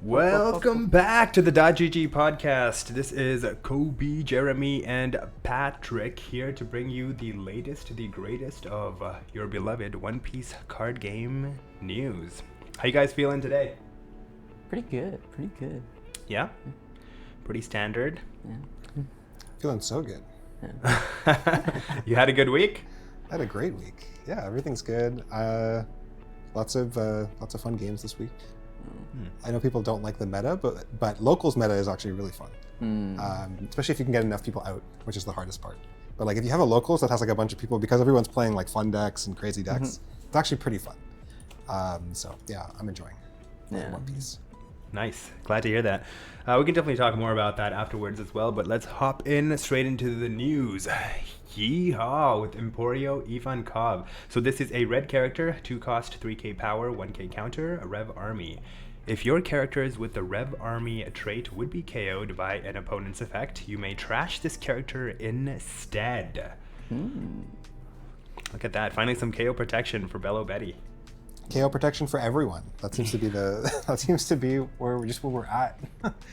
Welcome back to the .gg podcast. This is Kobe, Jeremy, and Patrick here to bring you the latest, the greatest of your beloved One Piece card game news. How you guys feeling today? Pretty good. Yeah? Pretty standard? Yeah. Feeling so good. Yeah. You had a good week? I had a great week. Yeah, everything's good. Lots of fun games this week. I know people don't like the meta, but locals meta is actually really fun. Especially if you can get enough people out, which is the hardest part. But like if you have a locals that has like a bunch of people, because everyone's playing like fun decks and crazy decks, it's actually pretty fun. So yeah, I'm enjoying One Piece. Nice. Glad to hear that. We can definitely talk more about that afterwards as well, but let's hop in straight into the news. Yeehaw with Emporio Ivankov. So this is a red character, 2 cost, 3k power, 1k counter, a Rev Army. If your characters with the Rev Army trait would be KO'd by an opponent's effect, you may trash this character instead. Look at that. Finally some KO protection for Bello Betty. KO protection for everyone. That seems to be where we're at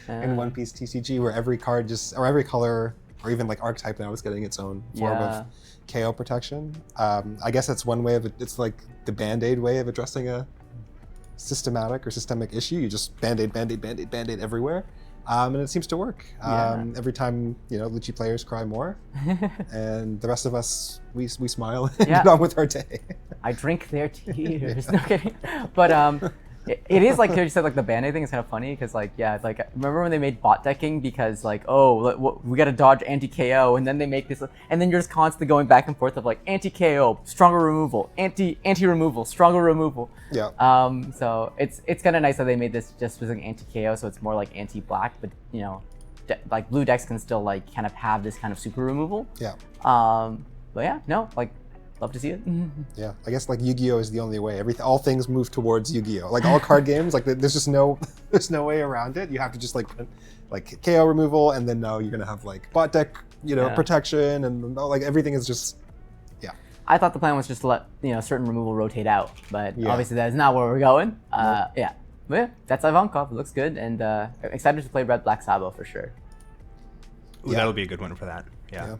in One Piece TCG, where every card or every color or even like archetype now is getting its own form of KO protection. I guess that's one way of it. It's like the Band-Aid way of addressing a systematic or systemic issue. You just Band-Aid everywhere. And it seems to work. Every time, Lucci players cry more, and the rest of us, we smile and get on with our day. I drink their tears. No kidding. But it is like you said, like the Band-Aid thing is kind of funny because remember when they made bot decking because we got to dodge anti-KO, and then they make this, and then you're just constantly going back and forth of like anti-KO, stronger removal, anti-removal, stronger removal. Yeah. So it's kind of nice that they made this just with like anti-KO, so it's more like anti-black, but like blue decks can still like kind of have this kind of super removal. Yeah. But yeah, no, like. Love to see it. Yeah, I guess like Yu-Gi-Oh is the only way. All things move towards Yu-Gi-Oh. Like all card games, like there's just no way around it. You have to just like KO removal, and then you're gonna have like bot deck, protection, and like everything is just I thought the plan was just to let certain removal rotate out, but obviously that is not where we're going. But yeah, that's Ivankov. It looks good, and excited to play Red Black Sabo for sure. Ooh, that'll be a good one for that. Yeah.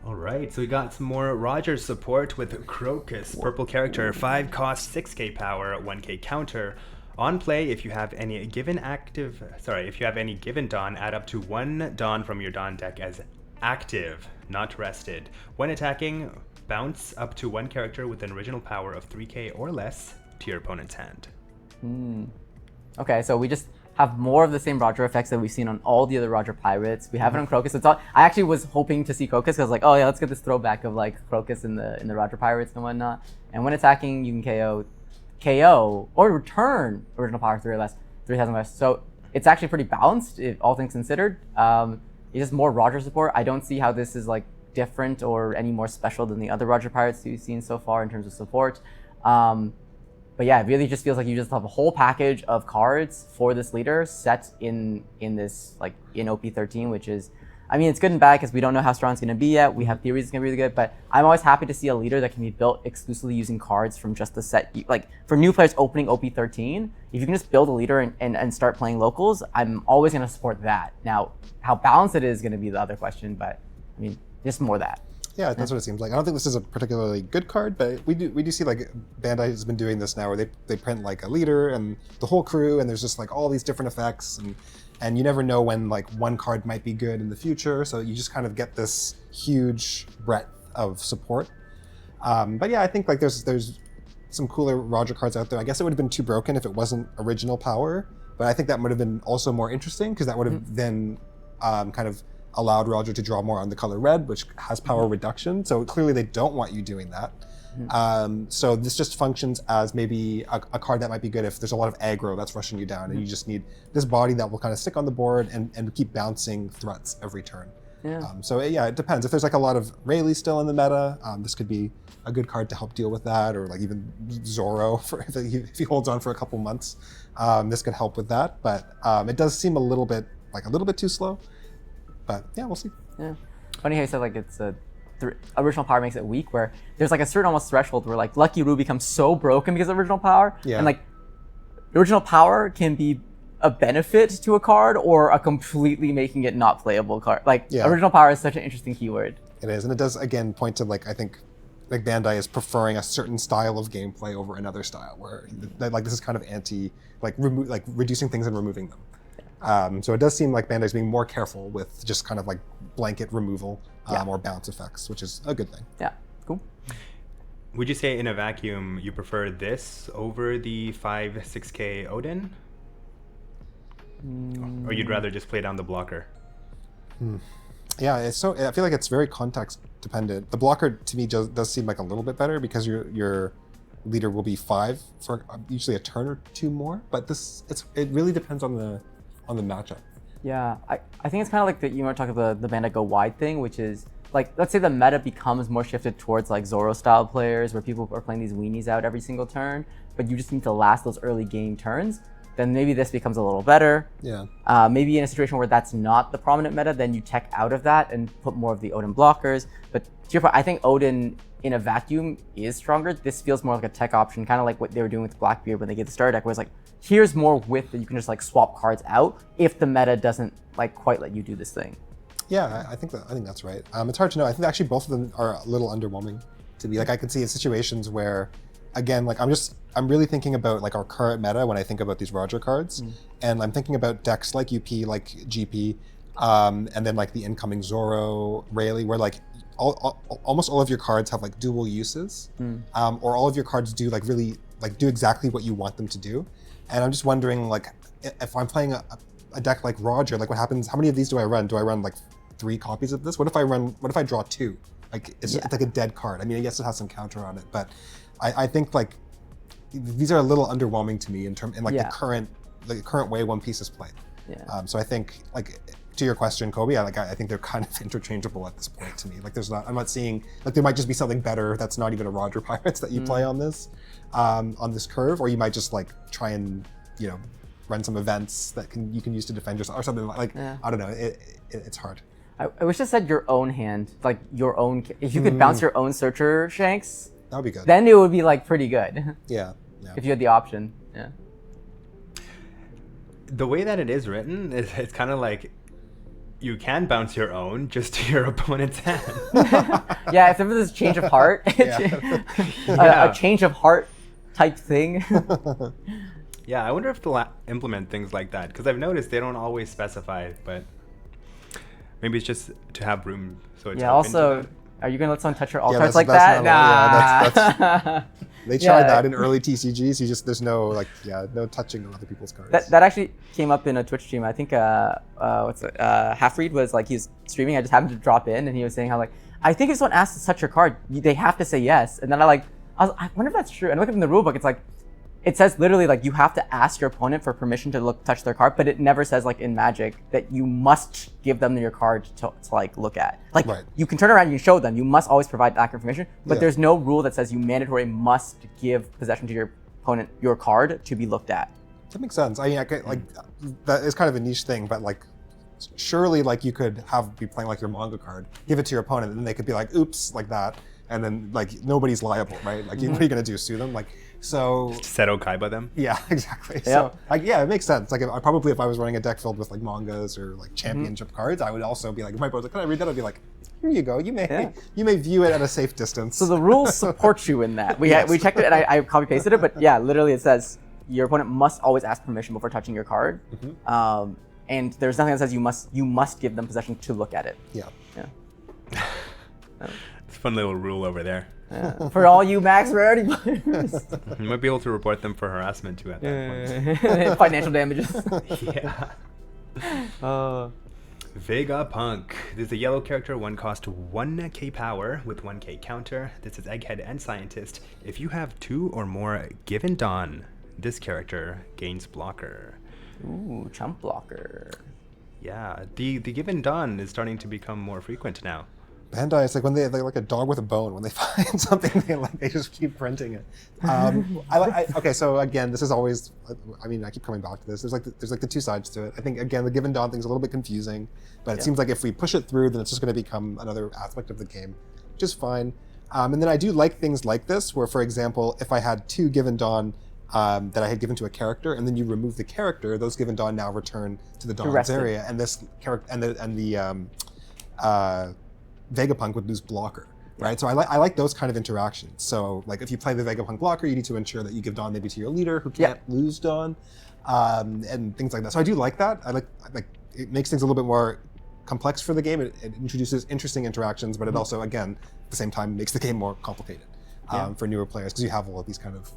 All right, so we got some more Roger support with Crocus, purple character, 5 cost, 6k power, 1k counter. On play, if you have any given Dawn, add up to 1 Dawn from your Dawn deck as active, not rested. When attacking, bounce up to 1 character with an original power of 3k or less to your opponent's hand. Okay, so we just have more of the same Roger effects that we've seen on all the other Roger Pirates. We have it on Crocus. I actually was hoping to see Crocus because like, oh yeah, let's get this throwback of like Crocus in the Roger Pirates and whatnot. And when attacking, you can KO or return original power 3 or less, 3,000 less. So it's actually pretty balanced, if all things considered. It's just more Roger support. I don't see how this is like different or any more special than the other Roger Pirates we've seen so far in terms of support. But yeah, it really just feels like you just have a whole package of cards for this leader set in this like in OP13, which is, I mean, it's good and bad because we don't know how strong it's going to be yet. We have theories it's going to be really good, but I'm always happy to see a leader that can be built exclusively using cards from just the set. Like for new players opening OP13, if you can just build a leader and start playing locals, I'm always going to support that. Now, how balanced it is going to be the other question, but I mean, just more that. Yeah, that's what it seems like. I don't think this is a particularly good card, but we do see like Bandai has been doing this now, where they print like a leader and the whole crew, and there's just like all these different effects, and you never know when like one card might be good in the future. So you just kind of get this huge breadth of support. But yeah, I think like there's some cooler Roger cards out there. I guess it would have been too broken if it wasn't original power, but I think that would have been also more interesting because that would have then kind of allowed Roger to draw more on the color red, which has power reduction. So clearly they don't want you doing that. So this just functions as maybe a card that might be good if there's a lot of aggro that's rushing you down, and you just need this body that will kind of stick on the board and keep bouncing threats every turn. So yeah, it depends. If there's like a lot of Rayleigh still in the meta, this could be a good card to help deal with that, or like even Zoro if he holds on for a couple months. This could help with that, but it does seem a little bit too slow. But yeah, we'll see. Yeah, funny how you said like it's original power makes it weak, where there's like a certain almost threshold where like Lucky Roo becomes so broken because of original power, and like original power can be a benefit to a card or a completely making it not playable card. Like original power is such an interesting keyword. It is, and it does again point to like I think like Bandai is preferring a certain style of gameplay over another style, where like this is kind of anti like reducing things and removing them. So it does seem like Bandai's being more careful with just kind of like blanket removal or bounce effects, which is a good thing. Yeah, cool. Would you say in a vacuum you prefer this over the 5-6K Odin? Or you'd rather just play down the blocker? Yeah, it's so. I feel like it's very context dependent. The blocker to me does seem like a little bit better because your leader will be 5 for usually a turn or 2 more. But it really depends on the matchup. Yeah, I think it's kind of like you want to talk about the Bandai Go Wide thing, which is like, let's say the meta becomes more shifted towards like Zoro style players where people are playing these weenies out every single turn, but you just need to last those early game turns. Then maybe this becomes a little better. Yeah. Maybe in a situation where that's not the prominent meta, then you tech out of that and put more of the Odin blockers. But to your point, I think Odin in a vacuum is stronger. This feels more like a tech option, kind of like what they were doing with Blackbeard when they get the starter deck, where it's like, here's more width that you can just like swap cards out if the meta doesn't like quite let you do this thing. Yeah, I think that's right. It's hard to know. I think actually both of them are a little underwhelming to be. Like I can see in situations where, again, like I'm really thinking about like our current meta when I think about these Roger cards, and I'm thinking about decks like UP, like GP, and then like the incoming Zoro, Rayleigh, where like almost all of your cards have like dual uses, or all of your cards do like really like do exactly what you want them to do. And I'm just wondering, like, if I'm playing a deck like Roger, like what happens? How many of these do I run? Do I run like 3 copies of this? What if I draw 2? Like it's like a dead card. I mean, I guess it has some counter on it, but I think like these are a little underwhelming to me in the current way One Piece is played. Yeah. So I think like to your question, Kobe, I think they're kind of interchangeable at this point to me. Like I'm not seeing like there might just be something better that's not even a Roger Pirates that you play on this curve, or you might just like try and run some events that you can use to defend yourself or something like I don't know. It's hard. I wish it said your own hand, like your own. If you could bounce your own Searcher Shanks, that would be good. Then it would be like pretty good. Yeah. If you had the option. Yeah. The way that it is written, it's kind of like you can bounce your own just to your opponent's hand. Yeah, if there was this change of heart, a change of heart type thing. Yeah, I wonder if they'll implement things like that, because I've noticed they don't always specify, but maybe it's just to have room. So it's also, are you going to let someone touch your alt cards like that? Nah. They tried that in early TCGs. There's no no touching of other people's cards. That actually came up in a Twitch stream. I think Halfreed was like, he was streaming. I just happened to drop in, and he was saying how like, I think if someone asks to touch your card, they have to say yes. And then I wonder if that's true. And I look in the rulebook, it's like, it says literally like you have to ask your opponent for permission to touch their card, but it never says like in Magic that you must give them your card to like look at. Like you can turn around and you show them. You must always provide accurate information, but there's no rule that says you mandatory must give possession to your opponent your card to be looked at. That makes sense. I mean, like that is kind of a niche thing, but like surely like you could be playing like your manga card, give it to your opponent, and they could be like, "Oops," like that, and then like nobody's liable, right? Like what are you gonna do? Sue them? Like. So Seto Kaiba them. Yeah, exactly. Yep. So it makes sense. Like if I was running a deck filled with like mangas or like championship cards, I would also be like, if my opponent's like, can I read that? I'd be like, here you go. You may view it at a safe distance. So the rules support you in that. We checked it and I copy pasted it, but yeah, literally it says your opponent must always ask permission before touching your card. And there's nothing that says you must give them possession to look at it. Yeah. It's a fun little rule over there. Yeah. For all you max rarity players. You might be able to report them for harassment too at that point. Financial damages. Yeah. Vegapunk. This is a yellow character, 1 cost 1k power with 1k counter. This is Egghead and Scientist. If you have 2 or more Given Dawn, this character gains blocker. Ooh, chump blocker. Yeah, the Given Dawn is starting to become more frequent now. Bandai, it's like when they're like a dog with a bone. When they find something, they just keep printing it. Okay, so again, this is always. I mean, I keep coming back to this. There's like the 2 sides to it. I think again, the Given Dawn thing's a little bit confusing, but it seems like if we push it through, then it's just going to become another aspect of the game. which is fine. And then I do like things like this, where, for example, if I had 2 Given Dawn that I had given to a character, and then you remove the character, those Given Dawn now return to the Dawn's area, and this character and the Vegapunk would lose blocker. Right, so I like those kind of interactions. So, like, if you play the Vegapunk blocker, you need to ensure that you give Dawn maybe to your leader who can't lose Dawn, and things like that. So I do like that. I like it makes things a little bit more complex for the game. It introduces interesting interactions, but it also, again, at the same time, makes the game more complicated for newer players because you have all of these kind of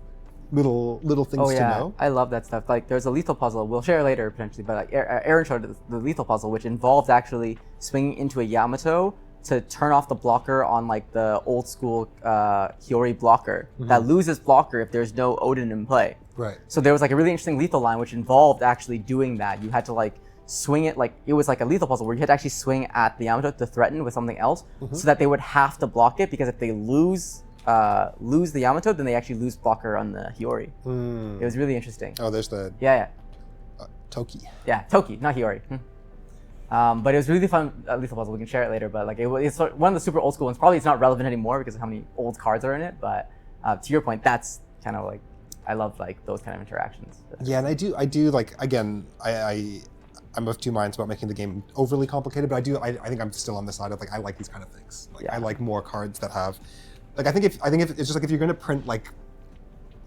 little things to know. I love that stuff. Like, there's a lethal puzzle. We'll share later potentially, but like Aaron showed the lethal puzzle, which involved actually swinging into a Yamato to turn off the blocker on like the old school Hiyori blocker that loses blocker if there's no Odin in play. Right. So there was like a really interesting lethal line which involved actually doing that. You had to like swing it, like it was like a lethal puzzle where you had to actually swing at the Yamato to threaten with something else so that they would have to block it, because if they lose the Yamato, then they actually lose blocker on the Hiyori. It was really interesting. Oh, there's the Toki. Yeah, Toki, not Hiyori. But it was really fun lethal puzzle. We can share it later, but like it's one of the super old school ones. Probably it's not relevant anymore because of how many old cards are in it. But to your point, that's kind of like I love like those kind of interactions. Yeah, and I do like, again, I'm of 2 minds about making the game overly complicated, but I think I'm still on the side of like I like these kind of things. Like I like more cards that have, like I think if it's just like if you're going to print like,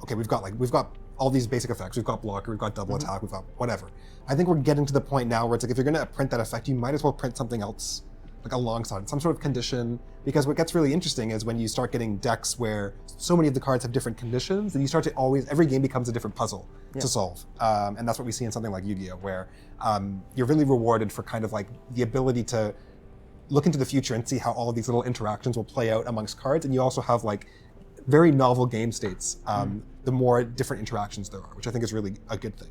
okay, we've got all these basic effects. We've got blocker, we've got double attack, we've got whatever. I think we're getting to the point now where it's like if you're going to print that effect, you might as well print something else, like alongside it, some sort of condition. Because what gets really interesting is when you start getting decks where so many of the cards have different conditions, and you start to every game becomes a different puzzle to solve. And that's what we see in something like Yu-Gi-Oh, where you're really rewarded for kind of like the ability to look into the future and see how all of these little interactions will play out amongst cards. And you also have like very novel game states. The more different interactions there are, which I think is really a good thing.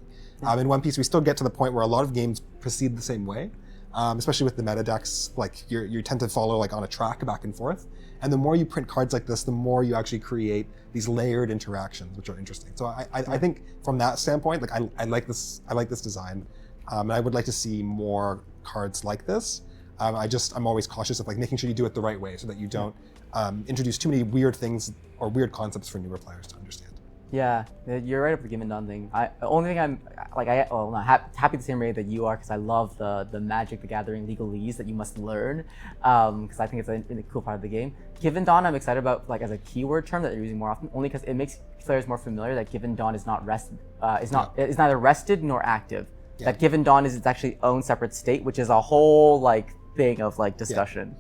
In One Piece, we still get to the point where a lot of games proceed the same way, especially with the meta decks. Like you tend to follow like on a track back and forth, and the more you print cards like this, the more you actually create these layered interactions, which are interesting. So I think from that standpoint, like I like this design, and I would like to see more cards like this. I'm always cautious of like making sure you do it the right way so that you don't introduce too many weird things or weird concepts for newer players to understand. Yeah, you're right up the Given Dawn thing. The only thing I'm like, not happy the same way that you are, because I love the Magic the Gathering legalese that you must learn, because I think it's a really cool part of the game. Given Dawn, I'm excited about like as a keyword term that you're using more often, only because it makes players more familiar that Given Dawn is not rested, is neither rested nor active. Yeah. That Given Dawn is its actually own separate state, which is a whole like thing of like discussion.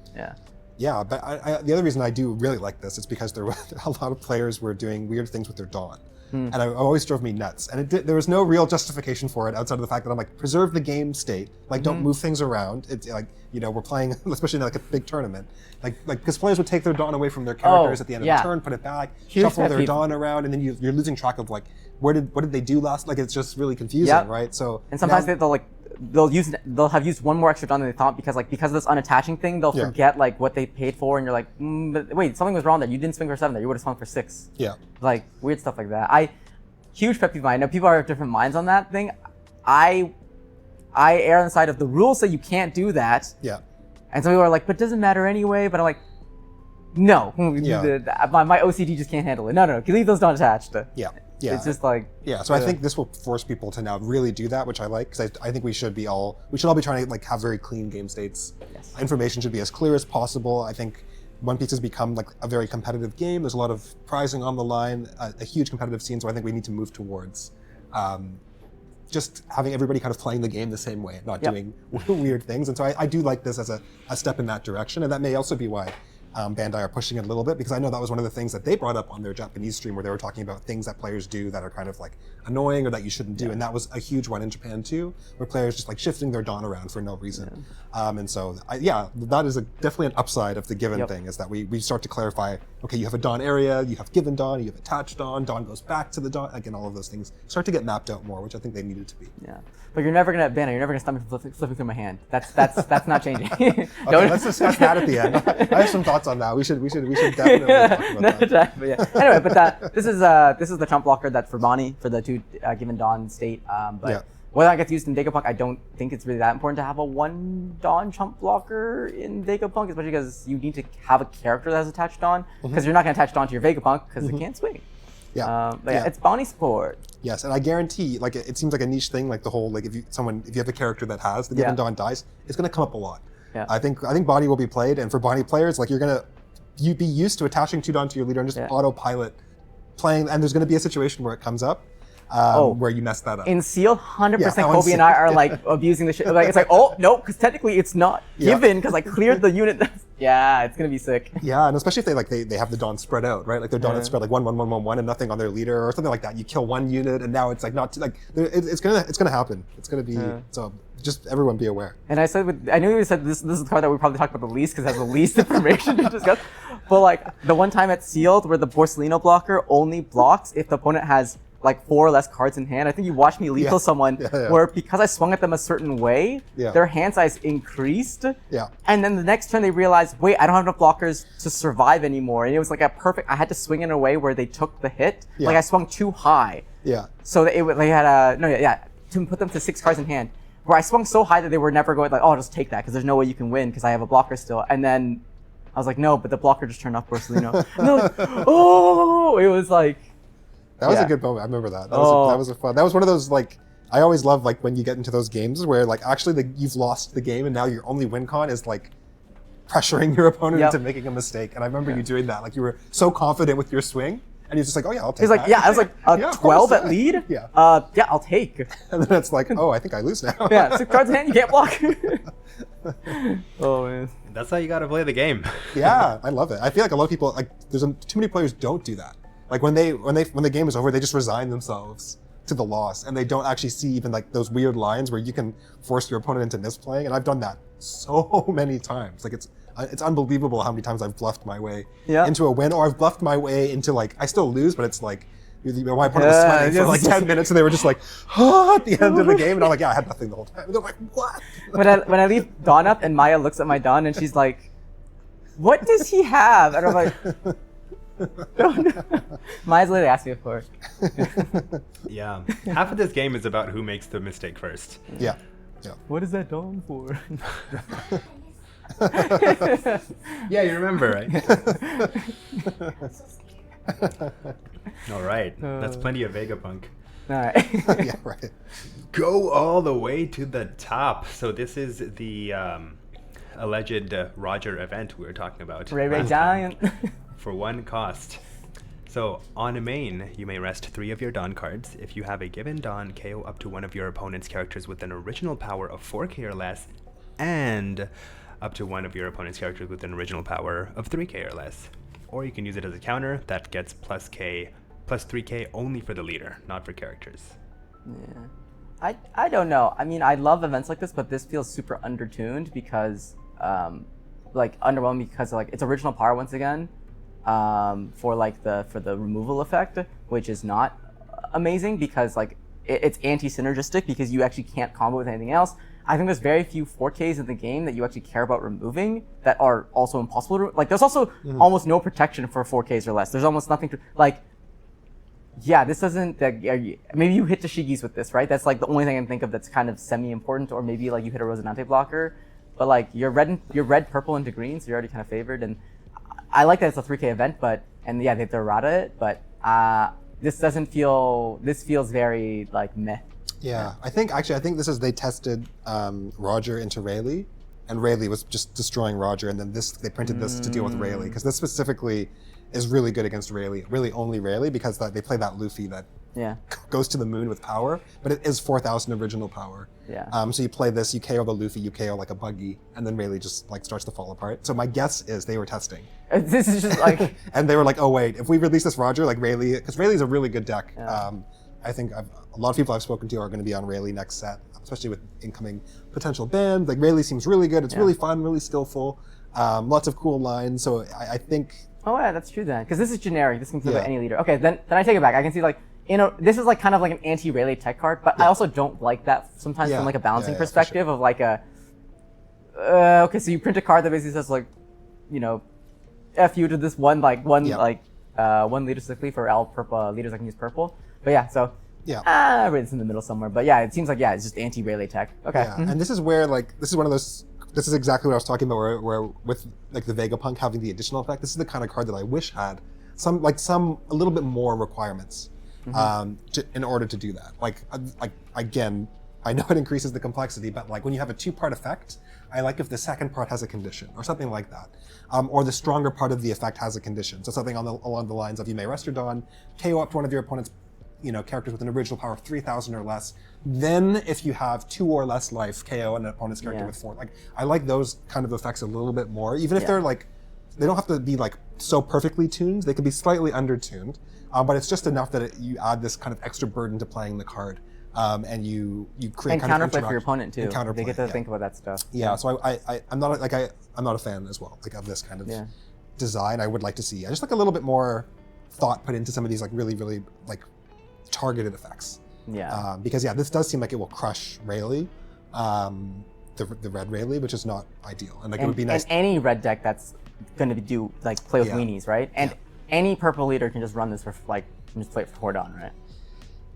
Yeah, but the other reason I do really like this is because there were a lot of players were doing weird things with their Dawn. And it always drove me nuts. And there was no real justification for it outside of the fact that I'm like, preserve the game state. Like, don't move things around. It's like, we're playing, especially in like a big tournament. Like because players would take their Dawn away from their characters at the end of the turn, put it back, shuffle their Dawn around, and then you're losing track of like, what did they do last? Like, it's just really confusing, right? So and sometimes they'll have used one more extra Dawn than they thought because of this unattaching thing, they'll forget like what they paid for, and you're like, but wait, something was wrong there. You didn't swing for 7 there. You would have swung for 6. Yeah. Like weird stuff like that. Huge pet peeve of mine. I know people are of different minds on that thing. I err on the side of the rules say you can't do that. Yeah. And some people are like, but it doesn't matter anyway. But I'm like, no. My OCD just can't handle it. No. Leave those Dawn attached. Yeah. It's just like so I think this will force people to now really do that, which I like, because I think we should all be trying to like have very clean game states. Yes. Information should be as clear as possible. I think One Piece has become like a very competitive game. There's a lot of prizing on the line, a huge competitive scene. So I think we need to move towards just having everybody kind of playing the game the same way, not doing weird things. And so I do like this as a step in that direction, and that may also be why Bandai are pushing it a little bit, because I know that was one of the things that they brought up on their Japanese stream, where they were talking about things that players do that are kind of like annoying or that you shouldn't do, and that was a huge one in Japan too, where players just like shifting their Dawn around for no reason. And so that is definitely an upside of the Given thing, is that we start to clarify, okay, you have a Dawn area, you have Given Dawn, you have attached Dawn goes back to the Dawn, again, all of those things start to get mapped out more, which I think they needed to be. Yeah, but you're never gonna stop me from flipping through my hand. That's not changing. Okay, let's discuss that at the end. I have some thoughts on that. We should definitely talk about that. But anyway, but this is the trump blocker that's for Bonnie for the 2 Given Dawn state. Whether that gets used in Vegapunk, I don't think it's really that important to have a 1 Dawn chump blocker in Vegapunk, especially because you need to have a character that has attached Dawn, because you're not going to attach Dawn to your Vegapunk because it can't swing. Yeah. But yeah, it's Bounty Sport. Yes, and I guarantee, like, it seems like a niche thing, like the whole, like, if you have a character that has the given Dawn dice, it's going to come up a lot. Yeah. I think Bonnie will be played, and for Bonnie players, like, you'd be used to attaching 2 Dawn to your leader and just autopilot playing, and there's going to be a situation where it comes up where you mess that up. In Sealed, 100% Kobe and I are like abusing the shit. Like, it's like, oh, no, because technically it's not given because I cleared the unit. Yeah, it's going to be sick. Yeah, and especially if they have the Dawn spread out, right? Like their Dawn is spread like 1, 1, 1, 1, 1, and nothing on their leader or something like that. You kill 1 unit, and now it's like not like it's gonna happen. It's gonna be so. Just everyone be aware. And I knew you said this is the card that we probably talked about the least because it has the least information to discuss. But like the one time at Sealed where the Borsellino blocker only blocks if the opponent has like 4 or less cards in hand. I think you watched me lethal someone where because I swung at them a certain way, their hand size increased. Yeah. And then the next turn they realized, wait, I don't have enough blockers to survive anymore. And it was like I had to swing in a way where they took the hit. Yeah. Like I swung too high. Yeah. So they had to put them to 6 cards in hand. Where I swung so high that they were never going like, oh, I'll just take that because there's no way you can win because I have a blocker still. And then I was like, no, but the blocker just turned off Borsellino. And they're like, oh, it was like. That was a good moment. I remember that. That was a fun. That was one of those like I always love like when you get into those games where like actually you've lost the game and now your only win con is like pressuring your opponent into making a mistake. And I remember you doing that. Like you were so confident with your swing. And he's just like, oh yeah, I'll take He's like, that. yeah, I was like, 12 at lead? Yeah. Yeah, I'll take. And then it's like, oh, I think I lose now. Yeah, 6 cards in hand, you can't block. Oh, man. That's how you got to play the game. Yeah, I love it. I feel like a lot of people, like, too many players don't do that. Like when the game is over, they just resign themselves to the loss, and they don't actually see even like those weird lines where you can force your opponent into misplaying. And I've done that so many times. Like it's unbelievable how many times I've bluffed my way into a win, or I've bluffed my way into like I still lose, but it's like my opponent was sweating for like 10 minutes, and they were just like, oh, at the end of the game, and I'm like, yeah, I had nothing the whole time. And they're like, what? When I leave Dawn up, and Maya looks at my Dawn, and she's like, what does he have? And I'm like. Maya's literally asked me for it. Yeah. Half of this game is about who makes the mistake first. Yeah. What is that Dawn for? Yeah, you remember, right? All right. That's plenty of Vegapunk. All right. Yeah, right. Go all the way to the top. So this is the alleged Roger event we were talking about. Ray Giant. For 1 cost. So on a main, you may rest 3 of your Dawn cards. If you have a given Dawn, KO up to one of your opponent's characters with an original power of 4k or less, and up to one of your opponent's characters with an original power of 3k or less. Or you can use it as a counter that gets plus 3k only for the leader, not for characters. Yeah. I don't know. I mean, I love events like this, but this feels super undertuned because, like, underwhelming because like it's original power once again. For the removal effect, which is not amazing because like it's anti-synergistic because you actually can't combo with anything else. I think there's very few 4Ks in the game that you actually care about removing that are also impossible to like. There's also almost no protection for 4Ks or less. There's almost nothing to like. Yeah, this doesn't. Maybe you hit Tashigis with this, right? That's like the only thing I can think of that's kind of semi-important, or maybe like you hit a Rosinante blocker. But like you're red, purple into green, so you're already kind of favored. And I like that it's a 3K event, they have to errata it, but this doesn't feel. This feels very like meh. Yeah, I think this is they tested Roger into Rayleigh, and Rayleigh was just destroying Roger, and then they printed this to deal with Rayleigh because this specifically is really good against Rayleigh, really only Rayleigh because they play that Luffy that goes to the moon with power, but it is 4,000 original power. Yeah. So you play this, you KO the Luffy, you KO like a buggy, and then Rayleigh just like starts to fall apart. So my guess is they were testing. This is just like. And they were like, oh wait, if we release this Roger, like Rayleigh, because Rayleigh's a really good deck. Yeah. I think a lot of people I've spoken to are going to be on Rayleigh next set, especially with incoming potential bans. Like Rayleigh seems really good. It's really fun, really skillful. Lots of cool lines. So I think. Oh yeah, that's true then. Because this is generic. This can fit any leader. Okay, then I take it back. I can see like this is like kind of like an anti-Rayleigh tech card, but I also don't like that sometimes from like a balancing perspective of like a. Okay, so you print a card that basically says like, F you to this one leader specifically for all purple leaders that can use purple. But yeah, so Yeah. It's in the middle somewhere. But yeah, it seems like it's just anti-Rayleigh tech. Okay. Yeah, and this is where this is one of those. This is exactly what I was talking about. Where with like the Vegapunk having the additional effect, this is the kind of card that I wish had some a little bit more requirements in order to do that. Like again, I know it increases the complexity, but like when you have a 2-part effect, I like if the second part has a condition or something like that, or the stronger part of the effect has a condition. So something along the lines of you may rest your dawn, KO up to one of your opponent's characters with an original power of 3,000 or less. Then, if you have 2 or less life, KO an opponent's character with 4. Like, I like those kind of effects a little bit more, even if they're like, they don't have to be like so perfectly tuned. They can be slightly under-tuned, but it's just enough that you add this kind of extra burden to playing the card, and you create and kind of counterplay for your opponent too. Counterplay, they get to think about that stuff. Yeah, so I'm not a fan as well, like of this kind of design. I would like to see just like a little bit more thought put into some of these like really like targeted effects. Yeah. Because this does seem like it will crush Rayleigh, the red Rayleigh, which is not ideal. And like it would be nice. And any red deck that's going to play with weenies, right? And any purple leader can just run this for just play it for Hordon, right?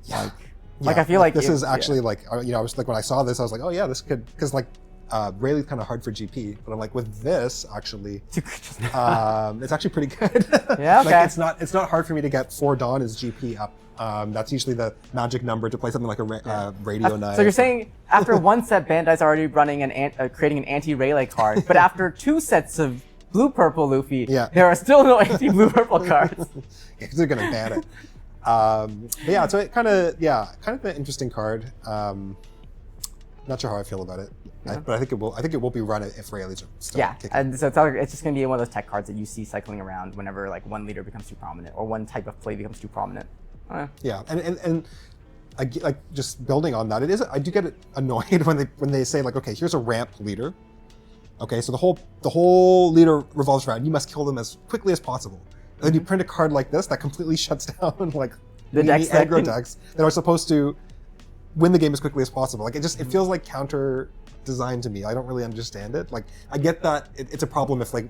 Yeah. Like I feel like this is actually like I was like when I saw this I was like, oh yeah, this could, because like Rayleigh's kind of hard for GP, but I'm like with this actually, it's actually pretty good. Yeah, okay. Like it's not hard for me to get 4 Dawn as GP up. That's usually the magic number to play something like a Radio Knight. So you're saying after one set, Bandai's already running creating an anti-Rayleigh card, but after 2 sets of blue-purple Luffy, there are still no anti-blue-purple cards. Because they're gonna ban it. But yeah, so it kind of an interesting card. Not sure how I feel about it, but I think it will be run if Rayleigh's are still kicking. And so it's just going to be one of those tech cards that you see cycling around whenever like one leader becomes too prominent or one type of play becomes too prominent. Yeah, and like just building on that, I do get annoyed when they say like, okay, here's a ramp leader. Okay, so the whole leader revolves around you must kill them as quickly as possible. And then you print a card like this that completely shuts down like the aggro decks that are supposed to win the game as quickly as possible. Like it feels like counter design to me. I don't really understand it. Like I get that it's a problem if like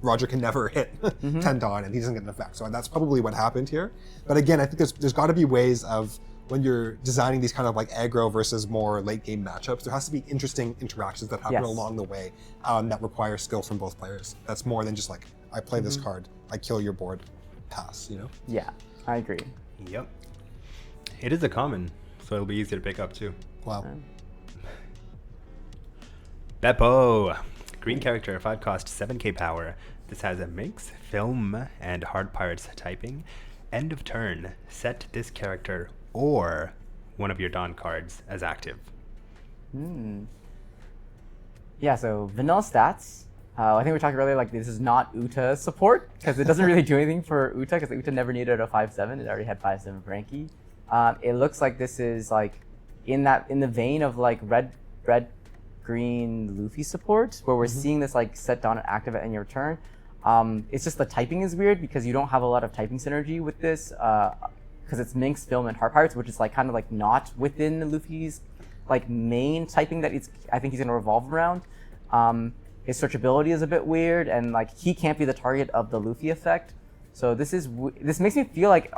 Roger can never hit 10 Dawn and he doesn't get an effect. So that's probably what happened here. But again, I think there's got to be ways of when you're designing these kind of like aggro versus more late game matchups, there has to be interesting interactions that happen along the way that require skill from both players. That's more than just like, I play this card, I kill your board, pass, Yeah, I agree. Yep. It is a common, so it'll be easier to pick up too. Wow. Bepo. Green character, 5 cost, 7k power. This has a mix, film, and hard pirates typing. End of turn, set this character or one of your Dawn cards as active. Yeah, so vanilla stats. I think we talked earlier, like this is not Uta support because it doesn't really do anything for Uta because Uta never needed a 5/7. It already had 5/7 Frankie. It looks like this is like in the vein of like red green Luffy support where we're seeing this like set Dawn and active at your turn. It's just the typing is weird because you don't have a lot of typing synergy with this because it's Minx, Film, and Heart Pirates, which is like kind of like not within Luffy's like main typing that I think he's gonna revolve around. His searchability is a bit weird, and like he can't be the target of the Luffy effect. So this makes me feel like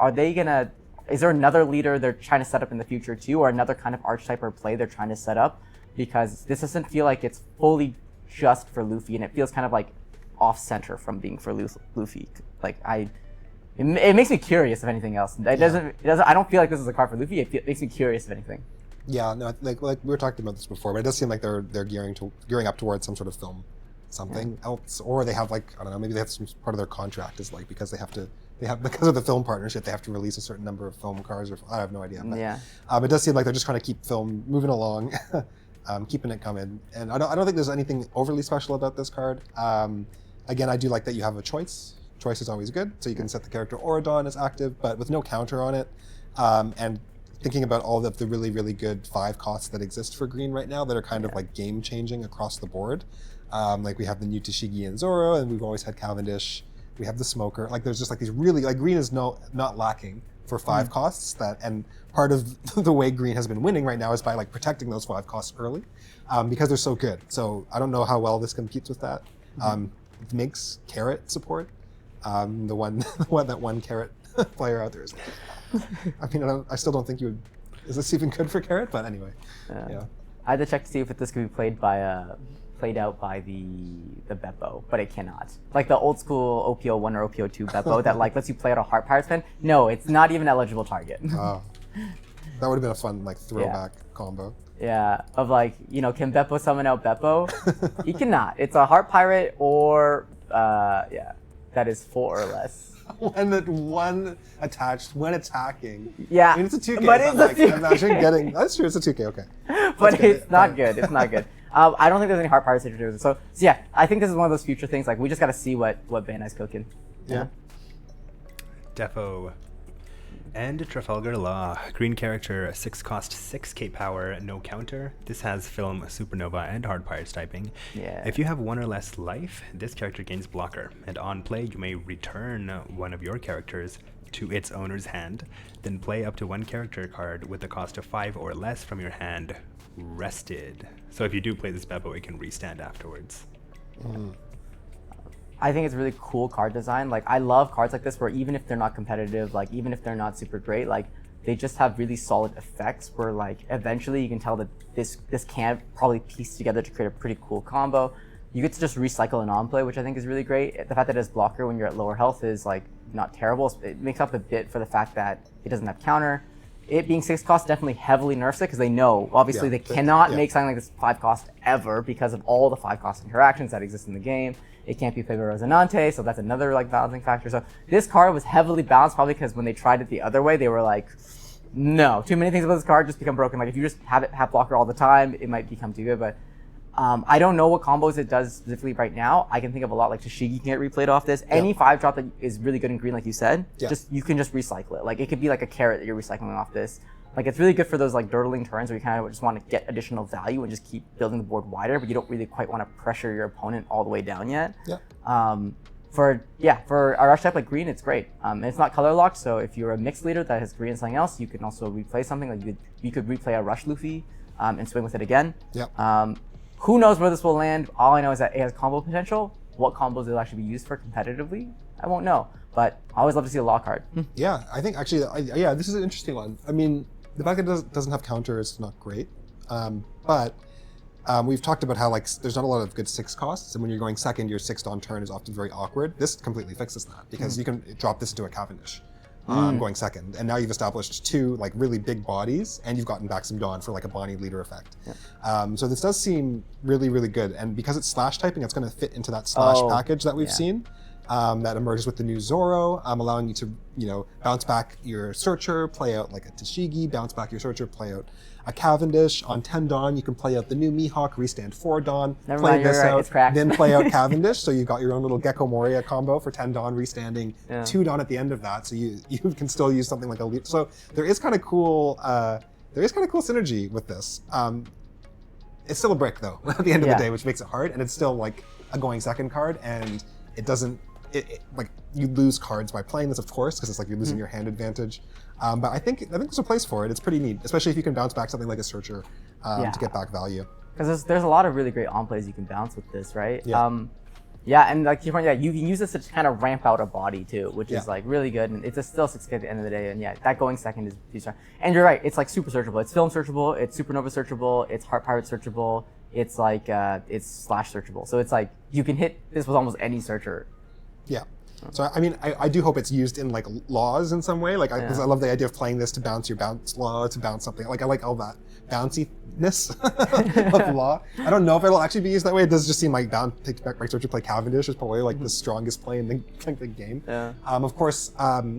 is there another leader they're trying to set up in the future too, or another kind of archetype or play they're trying to set up? Because this doesn't feel like it's fully just for Luffy, and it feels kind of like off center from being for Luffy. Like it makes me curious if anything else. It doesn't. I don't feel like this is a card for Luffy. It makes me curious if anything. Yeah, no, like we were talking about this before, but it does seem like they're gearing up towards some sort of film, something else, or they have like I don't know, maybe they have some part of their contract is like because because of the film partnership they have to release a certain number of film cards, or I have no idea. But, it does seem like they're just trying to keep film moving along, keeping it coming, and I don't think there's anything overly special about this card. Again, I do like that you have a choice. Choice is always good, so you can set the character Auradon as active, but with no counter on it, and thinking about all of the really, really good 5 costs that exist for green right now that are kind of like game changing across the board. Like we have the new Tashigi and Zoro, and we've always had Cavendish. We have the Smoker. Like there's just like these really, like green is not lacking for 5 costs and part of the way green has been winning right now is by like protecting those 5 costs early because they're so good. So I don't know how well this competes with that. It makes carrot support. That one carrot player out there is. I mean, I still don't think you would. Is this even good for Carrot? But anyway, yeah. I had to check to see if this could be played out by the Bepo, but it cannot. Like the old school OPO1 or OPO2 Bepo that like lets you play out a Heart Pirate spin. No, it's not even eligible target. Oh, that would have been a fun like throwback combo. Yeah, of like, can Bepo summon out Bepo? He cannot. It's a Heart Pirate or that is 4 or less. One attached when attacking. Yeah, I mean, it's a 2K. but it's a 2K. Imagine getting. That's true. It's a 2K. Okay. But it's not good. It's not good. I don't think there's any Heart Pirates introduced. So yeah, I think this is one of those future things. Like we just got to see what Bandai's cooking. Yeah. Defo. And Trafalgar Law. Green character, 6 cost, 6k power, no counter. This has Film, Supernova, and Hard Pirates typing. Yeah. If you have 1 or less life, this character gains blocker. And on play, you may return one of your characters to its owner's hand. Then play up to 1 character card with a cost of 5 or less from your hand, rested. So if you do play this Bepo, it can restand afterwards. I think it's really cool card design. Like I love cards like this where even if they're not competitive, like even if they're not super great, like they just have really solid effects where like eventually you can tell that this can probably piece together to create a pretty cool combo. You get to just recycle an on play, which I think is really great. The fact that it has blocker when you're at lower health is like not terrible. It makes up a bit for the fact that it doesn't have counter. It being 6 cost definitely heavily nerfs it because they know obviously they cannot make something like this 5 cost ever because of all the 5 cost interactions that exist in the game. It can't be played by Resonante, so that's another like balancing factor. So this card was heavily balanced probably because when they tried it the other way, they were like, no, too many things about this card just become broken. Like if you just have blocker all the time, it might become too good. But I don't know what combos it does specifically right now. I can think of a lot like Tashigi can get replayed off this. Any 5-drop that is really good in green, like you said, you can just recycle it. Like it could be like a carrot that you're recycling off this. Like it's really good for those like durdling turns where you kind of just want to get additional value and just keep building the board wider, but you don't really quite want to pressure your opponent all the way down yet. For our rush type like green, it's great. And it's not color locked, so if you're a mixed leader that has green and something else, you can also replay something. Like you could replay a rush Luffy and swing with it again. Who knows where this will land? All I know is that it has combo potential. What combos it'll actually be used for competitively, I won't know. But I always love to see a law card. Yeah, I think actually, this is an interesting one. I mean, the fact that it doesn't have counter is not great, but we've talked about how like there's not a lot of good 6 costs, and when you're going second, your 6th on turn is often very awkward. This completely fixes that because you can drop this into a Cavendish. Going second, and now you've established 2 like really big bodies, and you've gotten back some Dawn for like a Bonnie leader effect. So this does seem really, really good, and because it's slash typing, it's going to fit into that slash package that we've seen. That emerges with the new Zoro, allowing you to, bounce back your Searcher, play out like a Tashigi, bounce back your Searcher, play out a Cavendish. On 10 Dawn, you can play out the new Mihawk, restand 4 Dawn, play this out, then play out Cavendish. So you've got your own little Gecko Moria combo for 10 Dawn, restanding 2 Dawn at the end of that. So you can still use something like a lead. So there is kind of cool synergy with this. It's still a brick though at the end of the day, which makes it hard, and it's still like a going second card, and it doesn't. Like you lose cards by playing this, of course, because it's like you're losing your hand advantage. But I think there's a place for it. It's pretty neat, especially if you can bounce back something like a Searcher to get back value. Because there's a lot of really great on plays you can bounce with this, right? And like you can use this to kind of ramp out a body too, which is like really good. And it's still 6K at the end of the day. And that going second is strong. And you're right, it's like super searchable. It's film searchable. It's supernova searchable. It's heart pirate searchable. It's like it's slash searchable. So it's like you can hit this with almost any searcher. Yeah. So I mean, I do hope it's used in like laws in some way. Like I love the idea of playing this to bounce your bounce law, to bounce something. Like I like all that bounciness of law. I don't know if it'll actually be used that way. It does just seem like take back my Searcher, play Cavendish is probably like the strongest play in the game. Of course,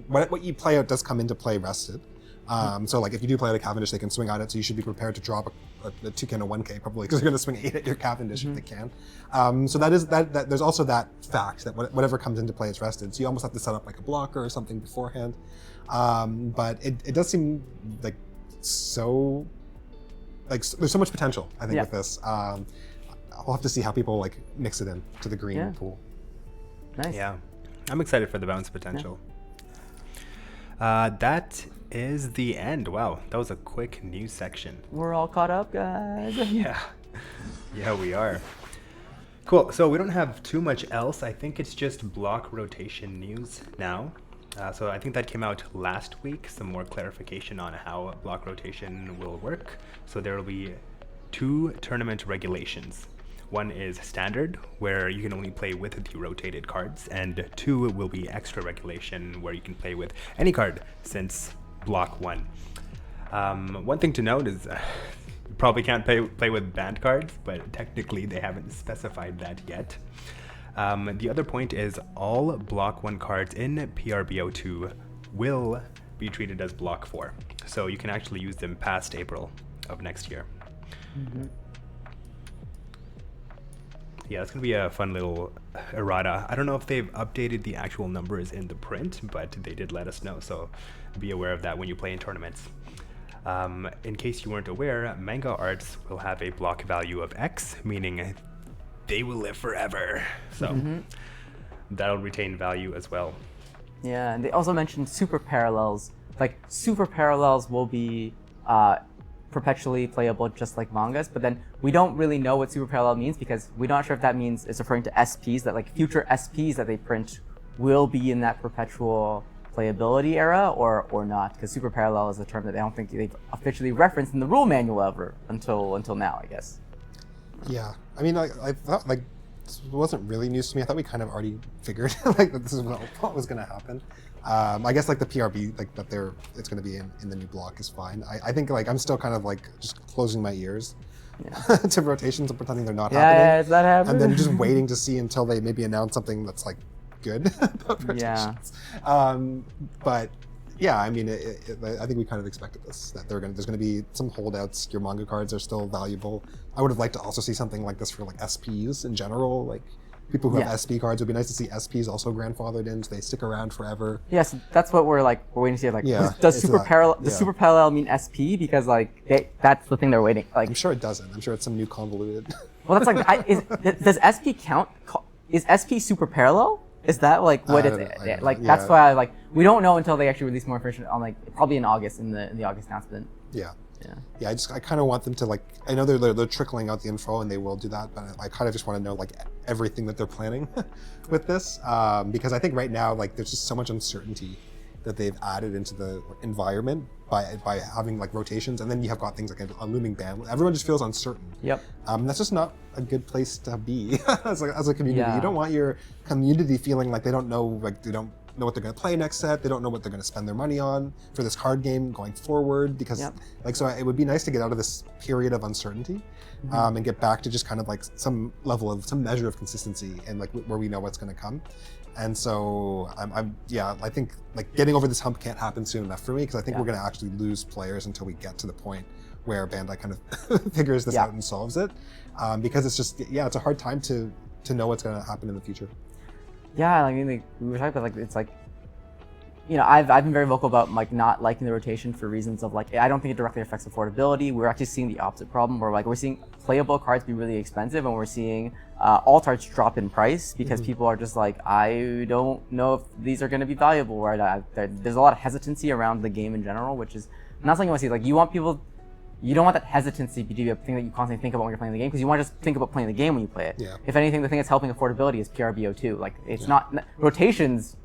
what you play out does come into play rested. So like if you do play out a Cavendish, they can swing on it, so you should be prepared to drop a 2K and a 1K probably, because they're going to swing 8 at your Cavendish if they can. So that there's also that fact that whatever comes into play is rested, so you almost have to set up like a blocker or something beforehand. But it does seem like there's so much potential, I think, with this. We'll have to see how people like mix it in to the green pool. Nice. Yeah, I'm excited for the bounce potential. That is the end. Wow, that was a quick news section. We're all caught up, guys. Yeah, we are. Cool. So we don't have too much else. I think it's just block rotation news now. So I think that came out last week, some more clarification on how block rotation will work. So there will be 2 tournament regulations. One is standard, where you can only play with the rotated cards, and 2 will be extra regulation, where you can play with any card since block 1. One thing to note is you probably can't play with banned cards, but technically they haven't specified that yet. The other point is all block 1 cards in PRBO2 will be treated as block 4. So you can actually use them past April of next year. Mm-hmm. Yeah, it's going to be a fun little errata. I don't know if they've updated the actual numbers in the print, but they did let us know. So be aware of that when you play in tournaments. In case you weren't aware, manga arts will have a block value of X, meaning they will live forever. So that'll retain value as well. Yeah, and they also mentioned super parallels. Like, super parallels will be perpetually playable just like mangas, but then we don't really know what super parallel means because we're not sure if that means it's referring to SPs, that like future SPs that they print will be in that perpetual playability era or not, because super parallel is a term that I don't think they've officially referenced in the rule manual ever until now, I guess. Yeah, I mean, I thought like this wasn't really news to me. I thought we kind of already figured like that this is what was going to happen. I guess like the PRB, like that it's going to be in the new block is fine. I think like I'm still kind of like just closing my ears to rotations and pretending they're not happening. Yeah, it's not happening. And then just waiting to see until they maybe announce something that's like good about rotations. But yeah, I mean, I think we kind of expected this, that there's going to be some holdouts. Your manga cards are still valuable. I would have liked to also see something like this for like SPs in general. Like people who have SP cards, it would be nice to see SPs also grandfathered in, so they stick around forever. Yes, that's what we're waiting to see. Like, does super parallel mean SP? Because like that's the thing they're waiting. Like, I'm sure it doesn't. I'm sure it's some new convoluted. Well, that's like, does SP count? Is SP super parallel? Is that like what it's like? That's why we don't know until they actually release more information on probably in August in the August announcement. Yeah. I kind of want them to I know they're trickling out the info and they will do that, but I kind of just want to know like everything that they're planning with this because I think right now there's just so much uncertainty that they've added into the environment by having like rotations, and then you have got things like a looming ban. Everyone just feels uncertain. Yep. That's just not a good place to be as a community. Yeah. You don't want your community feeling like they don't know what they're going to play next set. They don't know what they're going to spend their money on for this card game going forward. Because so it would be nice to get out of this period of uncertainty and get back to just kind of like some measure of consistency and like where we know what's going to come. And so I think like getting over this hump can't happen soon enough for me, because I think we're going to actually lose players until we get to the point where Bandai kind of figures this out and solves it, because it's just it's a hard time to know what's going to happen in the future. Yeah, I mean, we were talking about it's I've been very vocal about not liking the rotation for reasons of I don't think it directly affects affordability. We're actually seeing the opposite problem where we're seeing playable cards be really expensive, and we're seeing alt arts drop in price because people are just I don't know if these are going to be valuable. Right? There's a lot of hesitancy around the game in general, which is not something you want to see. You don't want that hesitancy to be a thing that you constantly think about when you're playing the game, because you want to just think about playing the game when you play it. Yeah. If anything, the thing that's helping affordability is PRBO2. It's not rotations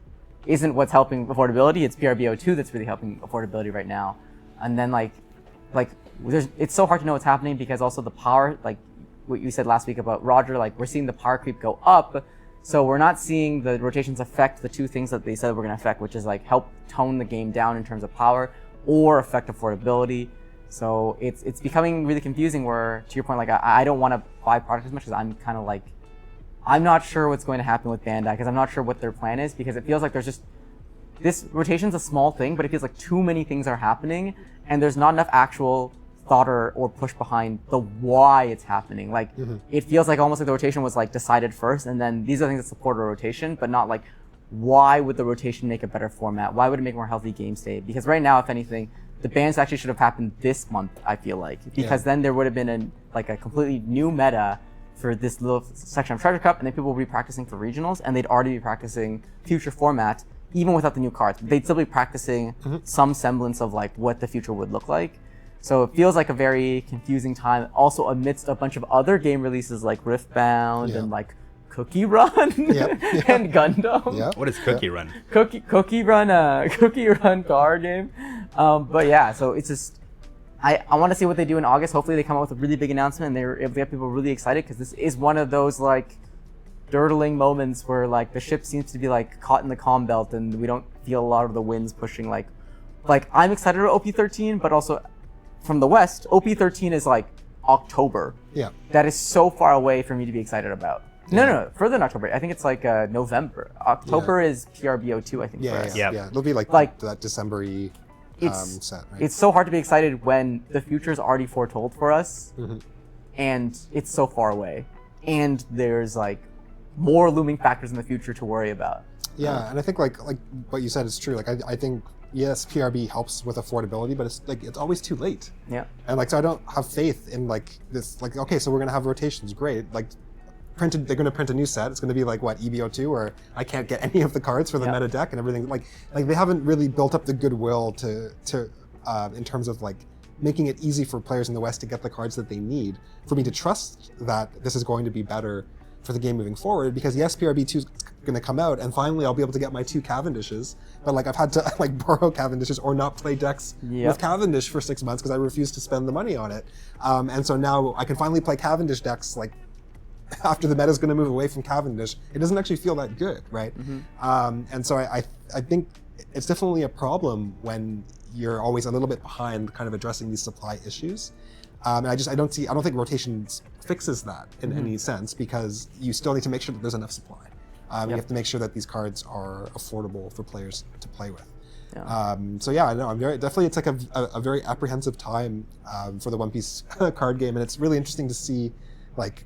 isn't what's helping affordability. It's PRBO2 that's really helping affordability right now. And then it's so hard to know what's happening because also the power, like what you said last week about Roger, we're seeing the power creep go up. So we're not seeing the rotations affect the two things that they said were going to affect, which is help tone the game down in terms of power or affect affordability. So it's becoming really confusing where, to your point, I don't want to buy product as much because I'm kind of I'm not sure what's going to happen with Bandai, because I'm not sure what their plan is, because it feels like there's just, this rotation's a small thing, but it feels like too many things are happening and there's not enough actual thought or push behind the why it's happening. It feels almost like the rotation was decided first, and then these are things that support a rotation, but not why would the rotation make a better format? Why would it make a more healthy game state? Because right now, if anything, the bans actually should have happened this month, I feel like, because then there would have been a completely new meta for this little section of Treasure Cup, and then people will be practicing for regionals, and they'd already be practicing future format, even without the new cards. They'd still be practicing some semblance of what the future would look like. So it feels like a very confusing time, also amidst a bunch of other game releases like Riftbound and Cookie Run Yep. and Gundam. Yeah. What is Cookie Run? Cookie Run card game. But yeah, so it's just I want to see what they do in August. Hopefully they come out with a really big announcement and they're able to get people really excited, because this is one of those like dirtling moments where like the ship seems to be like caught in the calm belt and we don't feel a lot of the winds pushing like I'm excited about OP13, but also from the West, OP13 is like October. Yeah. That is so far away for me to be excited about. No, further than October. I think it's like November. October is PRBO2, I think. For us. Yeah. It'll be like that December-y set, right? It's so hard to be excited when the future is already foretold for us, and it's so far away, and there's like more looming factors in the future to worry about. Yeah, and I think like what you said is true. Like I think yes, PRB helps with affordability, but it's always too late. Yeah. And like so I don't have faith in like this. Like okay, so we're gonna have rotations, great. Like they're gonna print a new set. It's gonna be like what EBO2, where I can't get any of the cards for the meta deck and everything. Like they haven't really built up the goodwill to in terms of like making it easy for players in the West to get the cards that they need for me to trust that this is going to be better for the game moving forward. Because yes, PRB2 is going to come out, and finally I'll be able to get my 2 Cavendishes. But like I've had to like borrow Cavendishes or not play decks with Cavendish for 6 months because I refused to spend the money on it. And so now I can finally play Cavendish decks like after the meta is going to move away from Cavendish. It doesn't actually feel that good, right? And so I think it's definitely a problem when you're always a little bit behind kind of addressing these supply issues. And I don't think rotations fixes that in any sense, because you still need to make sure that there's enough supply. You have to make sure that these cards are affordable for players to play with. So yeah, I know it's like a very apprehensive time for the One Piece card game, and it's really interesting to see. Like,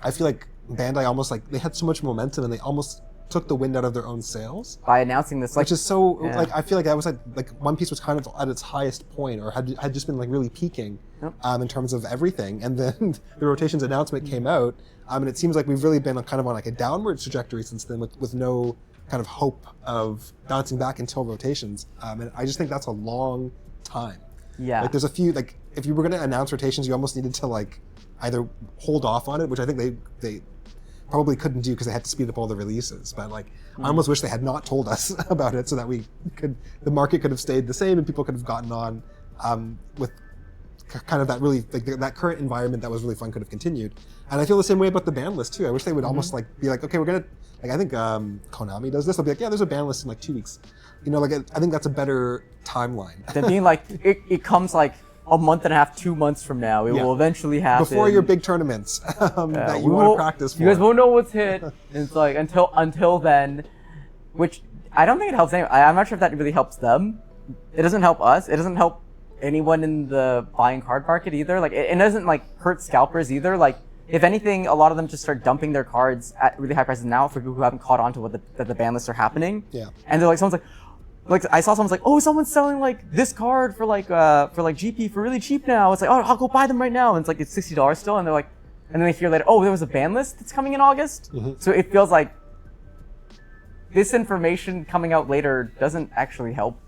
I feel like Bandai almost like they had so much momentum and they almost took the wind out of their own sails by announcing this, which is so like I feel like I was like One Piece was kind of at its highest point, or had just been like really peaking in terms of everything, and then the rotations announcement came out, and it seems like we've really been kind of on like a downward trajectory since then, with no kind of hope of bouncing back until rotations, and I just think that's a long time. Like there's a few, like if you were going to announce rotations, you almost needed to like either hold off on it, which I think they probably couldn't do because they had to speed up all the releases. But like, I almost wish they had not told us about it, so that the market could have stayed the same and people could have gotten on with kind of that really like that current environment that was really fun could have continued. And I feel the same way about the ban list too. I wish they would almost like be like, okay, we're gonna like I think Konami does this. They'll be like, yeah, there's a ban list in like 2 weeks. You know, like I think that's a better timeline than being like it comes like a month and a half, 2 months from now. It will eventually happen. Before your big tournaments that you want to practice for. You guys won't know what's hit. And it's like until then, which I don't think it helps anyone. I'm not sure if that really helps them. It doesn't help us. It doesn't help anyone in the buying card market either. Like it doesn't like hurt scalpers either. Like if anything, a lot of them just start dumping their cards at really high prices now for people who haven't caught on to that the ban lists are happening. Yeah. And they're like, someone's like I saw someone's like, oh, someone's selling like this card for like GP for really cheap now. It's like, oh, I'll go buy them right now. And it's like, it's $60 still. And they're like, and then they hear later, oh, there was a ban list that's coming in August. So it feels like this information coming out later doesn't actually help.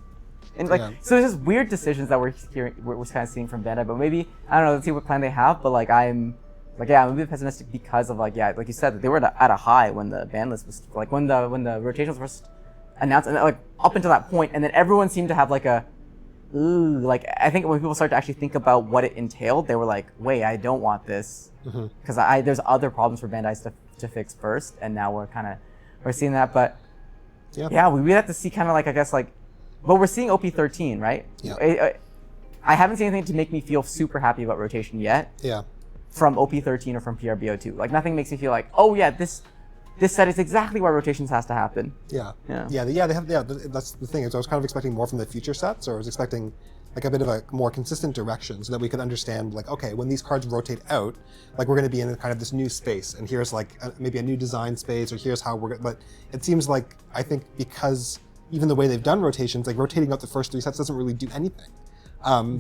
And like, so there's just weird decisions that we're kind of seeing from Bandai. But maybe, I don't know, let's see what plan they have. But like, I'm a bit pessimistic because of like you said, that they were at a high when the ban list was like when the rotations were announced, and like up until that point, and then everyone seemed to have like like I think when people started to actually think about what it entailed, they were like, wait, I don't want this because there's other problems for Bandai to fix first, and now we're seeing that. But we have to see kind of like, I guess like, but we're seeing OP13, right? I haven't seen anything to make me feel super happy about rotation yet. From OP13 or from PRBO2, like nothing makes me feel like, oh yeah, this set is exactly where rotations has to happen. They have. That's the thing. So I was kind of expecting more from the future sets, or I was expecting like a bit of a more consistent direction, so that we could understand like, okay, when these cards rotate out, like we're going to be in kind of this new space, and here's like maybe a new design space, or here's how we're. But it seems like I think because even the way they've done rotations, like rotating out the first 3 sets doesn't really do anything.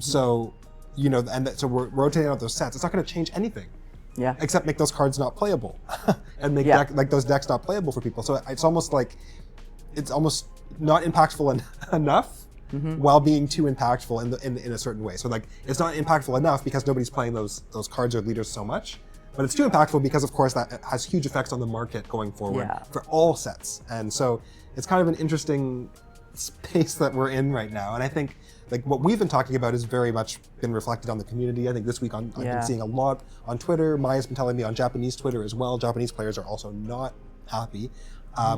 So you know, so we're rotating out those sets. It's not going to change anything. Except make those cards not playable, and make like those decks not playable for people. So it's almost like it's almost not impactful enough, while being too impactful in a certain way. So like it's not impactful enough because nobody's playing those cards or leaders so much, but it's too impactful because, of course, that has huge effects on the market going forward Yeah. for all sets. And so it's kind of an interesting space that we're in right now. And I think like what we've been talking about has very much been reflected on the community. I think this week I've been seeing a lot on Twitter. Maya's been telling me on Japanese Twitter as well. Japanese players are also not happy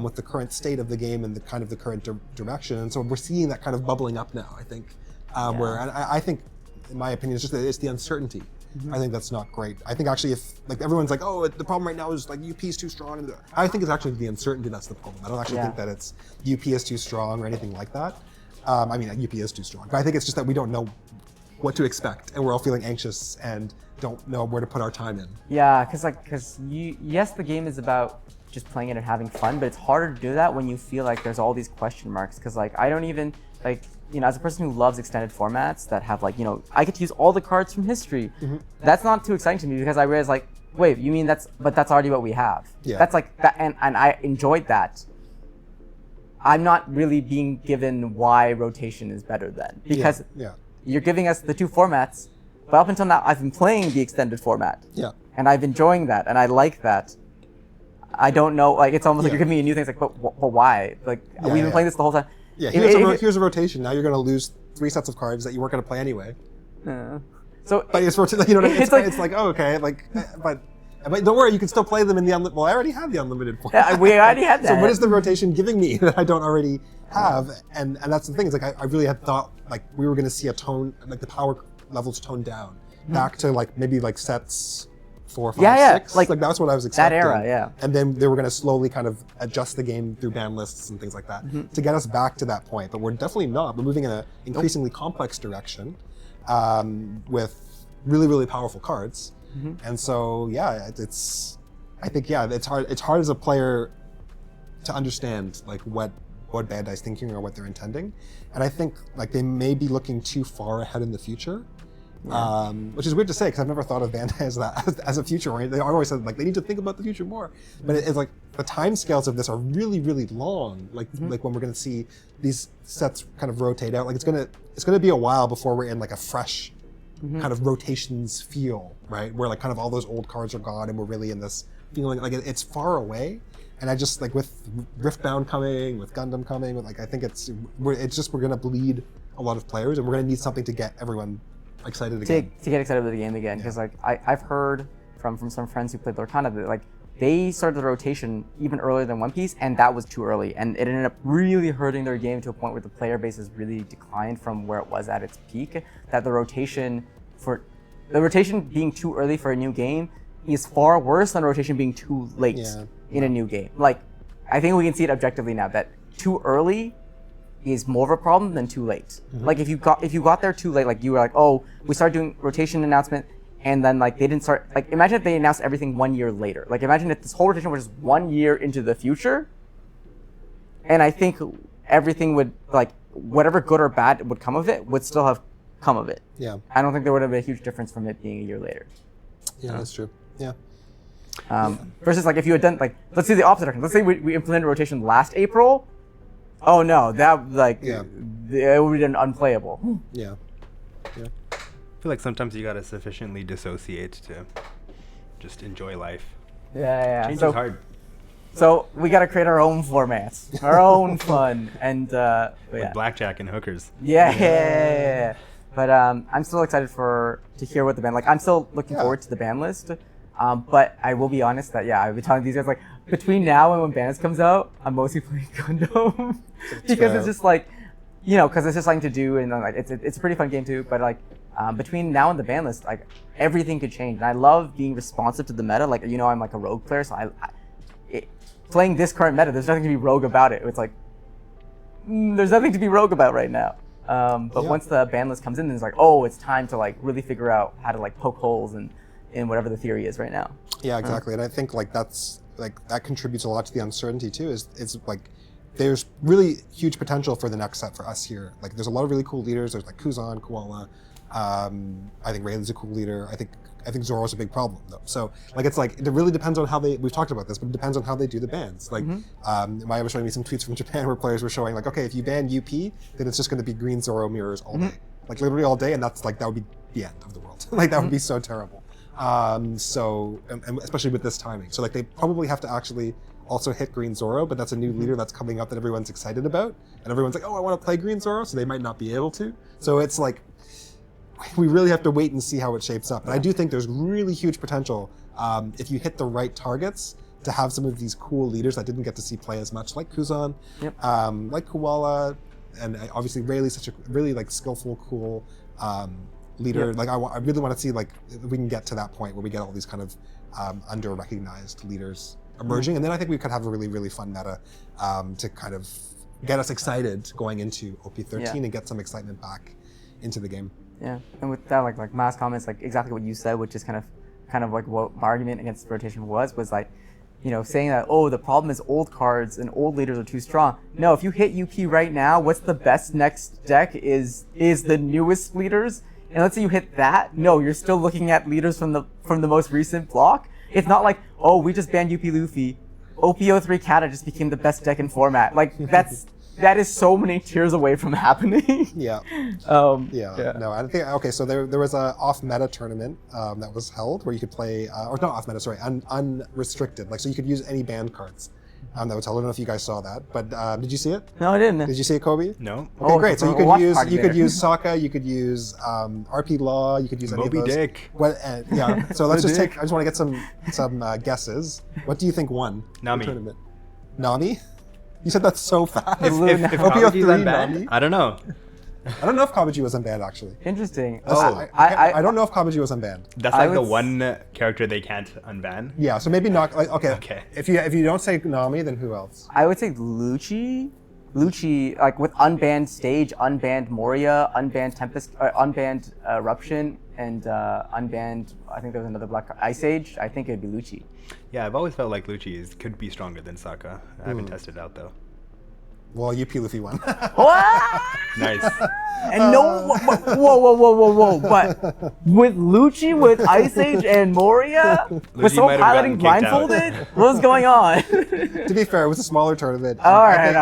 with the current state of the game and the kind of the current direction. And so we're seeing that kind of bubbling up now, I think, where and I think, in my opinion, it's just that it's the uncertainty. I think that's not great. I think actually if like everyone's like, oh, the problem right now is like UP is too strong. I think it's actually the uncertainty that's the problem. I don't actually think that it's UP is too strong or anything like that. I mean, UP is too strong, but I think it's just that we don't know what to expect, and we're all feeling anxious and don't know where to put our time in. Yeah, because yes, the game is about just playing it and having fun, but it's harder to do that when you feel like there's all these question marks. Because like I don't even like, you know, as a person who loves extended formats that have like, you know, I get to use all the cards from history. That's not too exciting to me because I realize like, wait, you mean that's already what we have. Yeah. That's like that, and I enjoyed that. I'm not really being given why rotation is better then, because you're giving us the two formats, but up until now I've been playing the extended format. Yeah. And I've been enjoying that, and I like that. I don't know, like it's almost like you're giving me a new thing. It's like, but why? Like we've been playing this the whole time. Yeah, here's a rotation. Now you're going to lose 3 sets of cards that you weren't going to play anyway. So, but it's you know, it's like oh, okay, like, but don't worry, you can still play them in the unlimited. Well, I already have the unlimited format. Yeah, we already had that. So what is the rotation giving me that I don't already have? And that's the thing. Is like I really had thought like we were going to see a tone, like the power levels tone down back to like maybe like sets 4, 5, 6. Like that's what I was expecting. That era, yeah. And then they were going to slowly kind of adjust the game through ban lists and things like that to get us back to that point. But we're definitely not. We're moving in an increasingly complex direction with really, really powerful cards. And so, yeah, I think it's hard. It's hard as a player to understand like what Bandai's thinking or what they're intending. And I think like they may be looking too far ahead in the future. Which is weird to say because I've never thought of Bandai as a future oriented. They always said like they need to think about the future more, but it's like the time scales of this are really, really long. Like like when we're going to see these sets kind of rotate out, like it's gonna be a while before we're in like a fresh kind of rotations feel, right? Where like kind of all those old cards are gone and we're really in this feeling like it's far away. And I just like with Riftbound coming, with Gundam coming, like I think we're going to bleed a lot of players, and we're going to need something to get everyone excited again. To get excited about the game again, because like I've heard from some friends who played Lorcana that like they started the rotation even earlier than One Piece, and that was too early, and it ended up really hurting their game to a point where the player base has really declined from where it was at its peak. That the rotation being too early for a new game is far worse than rotation being too late in a new game. Like I think we can see it objectively now that too early is more of a problem than too late. Like if you got there too late, like you were like, oh, we started doing rotation announcement, and then like they didn't start. Like imagine if they announced everything 1 year later. Like imagine if this whole rotation was just 1 year into the future, and I think everything would like whatever good or bad would come of it would still have come of it. Yeah. I don't think there would have been a huge difference from it being a year later. Yeah, that's true. Yeah. Versus like if you had done like let's say the opposite direction. Let's say we implemented rotation last April. Oh no, that like it would be unplayable. Yeah. I feel like sometimes you gotta sufficiently dissociate to just enjoy life. Yeah. Change is hard. So we gotta create our own formats, our own fun, and With blackjack and hookers. Yeah. But I'm still excited to hear what the band like. I'm still looking forward to the band list. But I will be honest that I've been telling these guys like between now and when Bandits comes out, I'm mostly playing Gundam because it's just like, you know, because it's just something to do and like it's a pretty fun game too. But like between now and the ban list, like everything could change. And I love being responsive to the meta. Like you know, I'm like a rogue player, so playing this current meta, there's nothing to be rogue about it. It's like there's nothing to be rogue about right now. But once the ban list comes in, then it's like, oh, it's time to like really figure out how to like poke holes in whatever the theory is right now. Yeah, exactly. And I think like that contributes a lot to the uncertainty too. Is like there's really huge potential for the next set for us here. Like there's a lot of really cool leaders. There's like Kuzan, Koala. I think Rayleigh's a cool leader. I think Zoro's a big problem though. So like it's like it really depends on how we've talked about this, but it depends on how they do the bans. Like Maya was showing me some tweets from Japan where players were showing like, okay, if you ban UP, then it's just going to be green Zoro mirrors all day, like literally all day, and that's like that would be the end of the world. Like that would be so terrible. And especially with this timing. So like they probably have to actually also hit Green Zoro, but that's a new leader that's coming up that everyone's excited about. And everyone's like, oh, I want to play Green Zoro, so they might not be able to. So it's like, we really have to wait and see how it shapes up. And I do think there's really huge potential if you hit the right targets to have some of these cool leaders that didn't get to see play as much, like Kuzan, like Koala, and obviously Rayleigh's such a really like skillful, cool leader. Yep. Like I really want to see like we can get to that point where we get all these kind of under-recognized leaders emerging, and then I think we could have a really, really fun meta to kind of get us excited going into OP13 and get some excitement back into the game. Yeah, and with that, like last comments, like exactly what you said, which is kind of like what my argument against rotation was like, you know, saying that, oh, the problem is old cards and old leaders are too strong. No, if you hit UP right now, what's the best next deck is the newest leaders. And let's say you hit that. No, you're still looking at leaders from the most recent block. It's not like, oh, we just banned UP Luffy. OP03 Kata just became the best deck in format. Like that is so many tiers away from happening. Yeah. No, I think, okay, so there was a off-meta tournament that was held where you could play, or not off-meta, sorry, unrestricted. Like, so you could use any banned cards. That was held. I don't know if you guys saw that, but did you see it? No, I didn't. Did you see it, Kobe? No. Okay, great. So you could use Sokka, you could use RP Law, you could use any Moby of those. Dick. What? Yeah. So let's just take. I just want to get some guesses. What do you think won Nami. the tournament? Nami? You said that's so fast. If OP03 Kabuki's unbanned, Nami? I don't know. I don't know if Kabuji was unbanned actually. Interesting. I don't know if Kabuji was unbanned. That's like the one character they can't unban. Yeah, so maybe not. Like, okay. Okay. If you don't say Nami, then who else? I would say Lucci, like with unbanned Stage, unbanned Moria, unbanned Tempest, unbanned Eruption, and unbanned. I think there was another black card. Ice Age. I think it'd be Lucci. Yeah, I've always felt like Lucci could be stronger than Sokka. I haven't tested it out though. Well, UP Luffy won. What? Nice. And no, whoa! But with Lucci, with Ice Age and Moria, with Soul might have Piloting gotten kicked out. blindfolded, what's going on? To be fair, it was a smaller tournament. All right.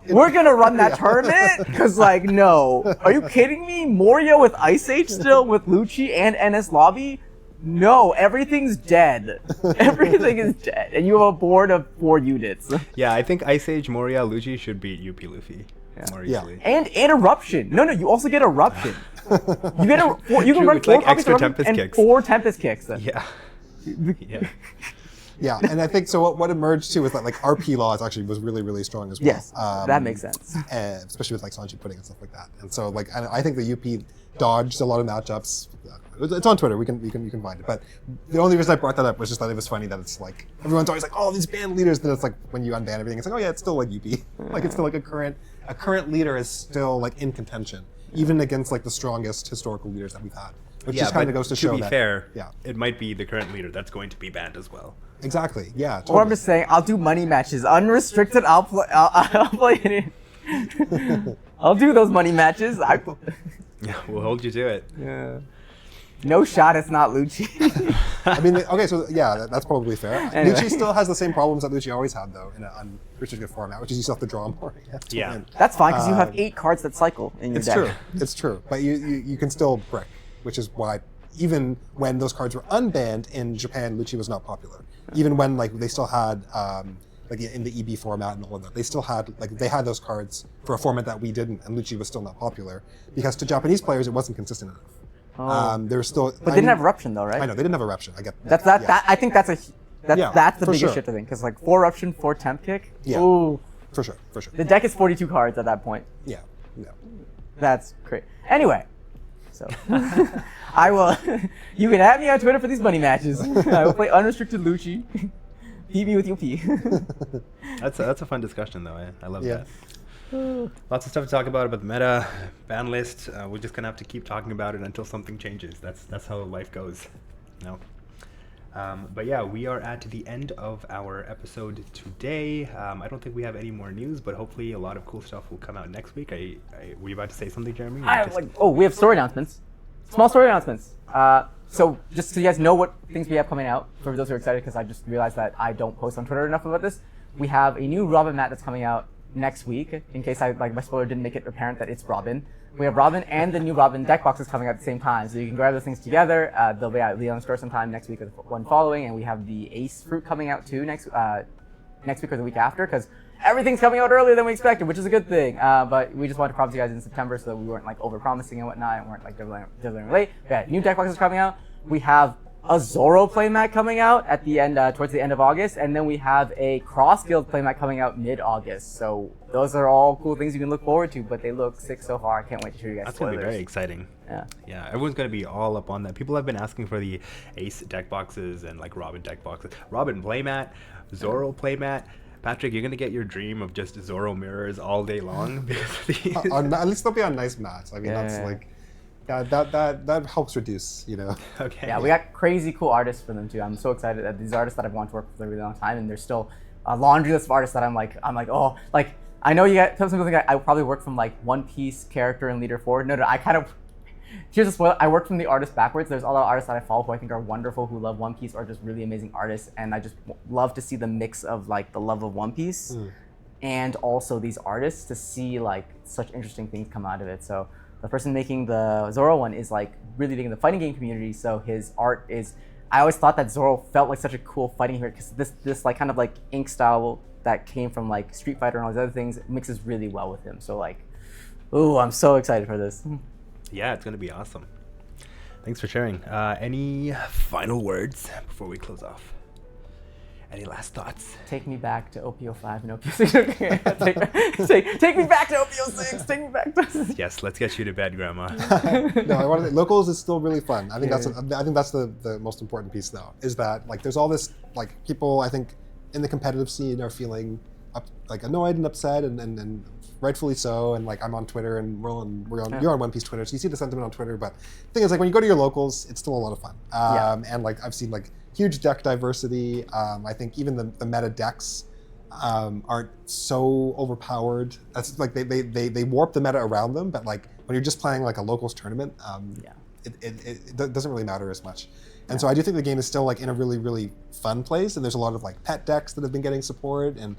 We're gonna run that tournament because, like, no, are you kidding me? Moria with Ice Age still with Lucci and NS Lobby? No, everything's dead. Everything is dead, and you have a board of 4 units. Yeah, I think Ice Age Moria Luigi should beat UP Luffy more easily. And Eruption. No, you also get Eruption. You get you can True, run with, 4 like, copies extra of Eruption Tempest and kicks. 4 Tempest kicks. Yeah. Yeah. Yeah, and I think so. What emerged too was that like RP Laws actually was really, really strong as well. Yes, that makes sense. And especially with like Sanji Pudding and stuff like that. And so like I think the UP dodged a lot of matchups. It's on Twitter. You can find it. But the only reason I brought that up was just that it was funny that it's like everyone's always like, oh, these banned leaders. Then it's like when you unban everything, it's like, oh yeah, it's still like UP. Like it's still like a current leader is still like in contention, even against like the strongest historical leaders that we've had. Which just kind of goes to show be that. fair, yeah, it might be the current leader that's going to be banned as well. Exactly. Yeah. Totally. Or I'm just saying, I'll do money matches, unrestricted. I'll play it. I'll do those money matches. Yeah, we'll hold you to it. Yeah. No shot, it's not Lucci. I mean, okay, so yeah, that's probably fair. Anyway. Lucci still has the same problems that Lucci always had, though, in an unrestricted format, which is you still have to draw more. Yeah. That's fine, because you have 8 cards that cycle in your It's deck. true. It's true. But you can still brick, which is why even when those cards were unbanned in Japan, Lucci was not popular. Even when like they still had like in the EB format and all of that, they still had they had those cards for a format that we didn't, and Lucci was still not popular because to Japanese players it wasn't consistent enough. There was still, but they didn't have Eruption though, right? I know they didn't have Eruption. I get that. That I think that's the biggest shift I think, because like 4 Eruption, 4 Temp Kick. Yeah. Ooh. For sure. The deck is 42 cards at that point. Yeah. That's great. Anyway, so I will. You can add me on Twitter for these money matches. I will play unrestricted Lucci. Beat me with UP. That's a fun discussion though. I love that. Lots of stuff to talk about the meta, ban list. We're just gonna have to keep talking about it until something changes. That's how life goes. No. But yeah, we are at the end of our episode today. I don't think we have any more news, but hopefully a lot of cool stuff will come out next week. Were you about to say something, Jeremy? We have story announcements. Small story announcements. So just so you guys know what things we have coming out, for those who are excited, because I just realized that I don't post on Twitter enough about this. We have a new Robin mat that's coming out next week, in case my spoiler didn't make it apparent that it's Robin. we have Robin and the new Robin deck boxes coming out at the same time. So you can grab those things together. They'll be at Leon's store sometime next week or the one following. And we have the Ace fruit coming out too next week or the week after, because everything's coming out earlier than we expected, which is a good thing. But we just wanted to promise you guys in September so that we weren't like over-promising and whatnot and weren't like delivering late. Yeah, new deck boxes coming out. We have a Zoro playmat coming out at the end, towards the end of August, and then we have a Cross Guild playmat coming out mid-August. So those are all cool things you can look forward to, but they look sick so far. I can't wait to show you guys. That's spoilers. going to be very exciting. Yeah. Yeah, everyone's going to be all up on that. People have been asking for the Ace deck boxes and like Robin deck boxes. Robin playmat, Zoro playmat. Patrick, you're going to get your dream of just Zoro mirrors all day long because of these. At least they'll be on nice mats. I mean, that's like, yeah, that helps reduce, you know. Okay. Yeah, we got crazy cool artists for them too. I'm so excited that these artists that I've wanted to work with for a really long time, and there's still a laundry list of artists that I'm like, oh, like I know you got some people think I probably work from like One Piece character and leader forward. No, I kind of. Here's a spoiler. I work from the artist backwards. There's a lot of artists that I follow who I think are wonderful, who love One Piece, or just really amazing artists, and I just love to see the mix of like the love of One Piece and also these artists to see like such interesting things come out of it. So the person making the Zoro one is like really big in the fighting game community. So his art is. I always thought that Zoro felt like such a cool fighting hero because this like kind of like ink style that came from like Street Fighter and all these other things mixes really well with him. So like, ooh, I'm so excited for this. Yeah, it's going to be awesome. Thanks for sharing. Any final words before we close off? Any last thoughts? Take me back to OPO5 and OPO6. take me back to OPO6. Take me back to. Yes, let's get you to bed, Grandma. No, locals is still really fun. I think that's the most important piece though. Is that like there's all this like people I think in the competitive scene are feeling like annoyed and upset and rightfully so. And like I'm on Twitter and you're on One Piece Twitter, so you see the sentiment on Twitter. But the thing is like when you go to your locals, it's still a lot of fun. And like I've seen like huge deck diversity. I think even the meta decks aren't so overpowered. That's like they warp the meta around them, but like when you're just playing like a locals tournament, it doesn't really matter as much. And so I do think the game is still like in a really, really fun place, and there's a lot of like pet decks that have been getting support, and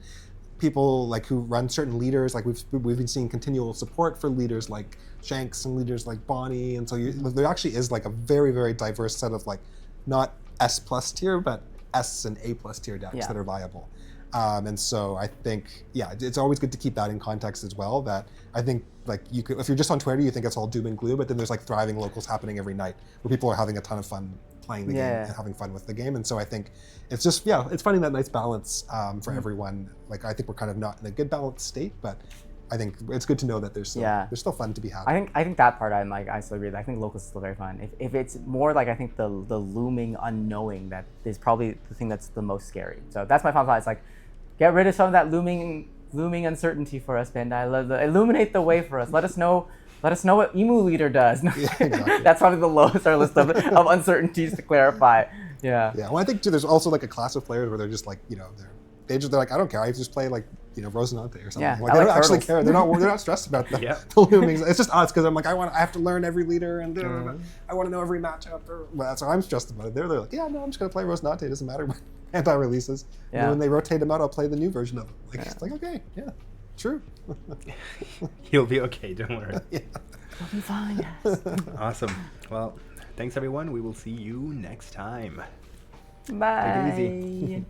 people like who run certain leaders, like we've been seeing continual support for leaders like Shanks and leaders like Bonnie, and so there actually is like a very, very diverse set of like not S+ tier, but S and A+ tier decks that are viable. And so I think, it's always good to keep that in context as well, that I think like you could, if you're just on Twitter, you think it's all doom and gloom, but then there's like thriving locals happening every night where people are having a ton of fun playing the game and having fun with the game. And so I think it's just, it's finding that nice balance for everyone. Like I think we're kind of not in a good balanced state, but I think it's good to know that there's still fun to be had. I think that part I still agree with. I think locals is still very fun. If it's more like I think the looming unknowing that is probably the thing that's the most scary. So that's my final thought. It's like get rid of some of that looming uncertainty for us, Bandai. Illuminate the way for us. Let us know what Emu Leader does. Exactly. That's probably the lowest on our list of uncertainties to clarify. Yeah. Yeah. Well, I think too, there's also like a class of players where they're just like, they're like, I don't care. I just play like, Rosinante or something. Yeah, like, they don't actually care. They're not stressed about the loomings. It's just us because I'm like, I have to learn every leader and I want to know every matchup. So I'm stressed about it. They're like, I'm just gonna play Rosinante. It doesn't matter when anti-releases. And when they rotate them out, I'll play the new version of it. Like, it's like, okay, true. You'll be okay. Don't worry. You'll be fine. Yes. Awesome. Well, thanks everyone. We will see you next time. Bye. Take it easy.